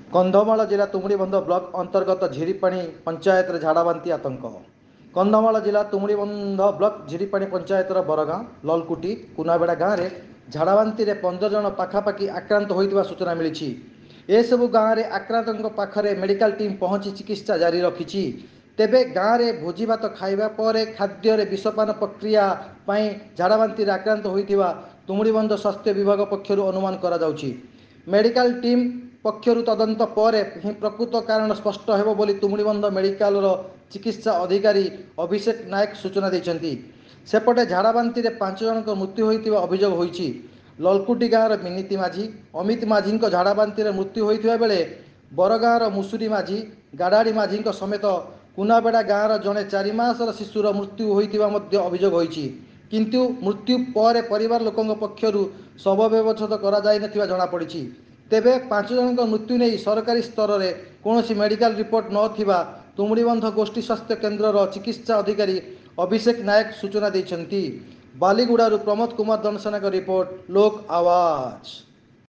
कंधमाल जिला तुमुड़ीबंध ब्लॉक अंतर्गत झिरीपाणी पंचायत झाड़ाबांती आतंक। कंधमाल जिला तुमुड़ीबंध ब्लॉक झिरीपाणी पंचायत बरगाँ ललकुटी कुनाबेड़ा गाँव में झाड़ाबांती 15 जन पाखापाखि आक्रांत होता सूचना मिली। एसबू गाँव में आक्रांत पाखे मेडिकल टीम पहुंची चिकित्सा जारी रखी। तेबे गाँव में भोजीभात खाइबा पर खाद्य विषपान प्रक्रिया झाड़ाबांती आक्रांत होता तुमुड़ीबंध स्वास्थ्य विभाग पक्षर अनुमान करा जाउछि। मेडिकल टीम पक्षर तदंत पर ही प्रकृत कारण स्पष्ट हेबो बोली तुमुड़ीबंध मेडिकल चिकित्सा अधिकारी अभिषेक नायक सूचना देइछन्ति। सेपटे झाड़ाबांती 5 जन मृत्यु होइतिबा अभियोग होइछि। ललकुटी गाँव मिनिति माझी अमित माझी झाड़ाबांती मृत्यु होइतिबा बेले बरगाँव मुसुरी माझी गाड़ाड़ी माझी समेत कुनाबेड़ा गाँव जड़े 4 मासर शिशुर मृत्यु होइतिबा अभियोग होइछि। किंतु मृत्यु पर परिवार लोकों पक्षर शव व्यवच्छेद करा जाय नथिबा जणा पड़िछि। तेबे 5 जन मृत्यु नहीं सरकारी स्तर में कौन मेडिकल रिपोर्ट नथिबा तुमुड़ीबंध गोष्ठी स्वास्थ्य केन्द्र चिकित्सा अधिकारी अभिषेक नायक सूचना देइछन्ति। बालीगुड़ारू प्रमोद कुमार दनसेना रिपोर्ट, लोक आवाज।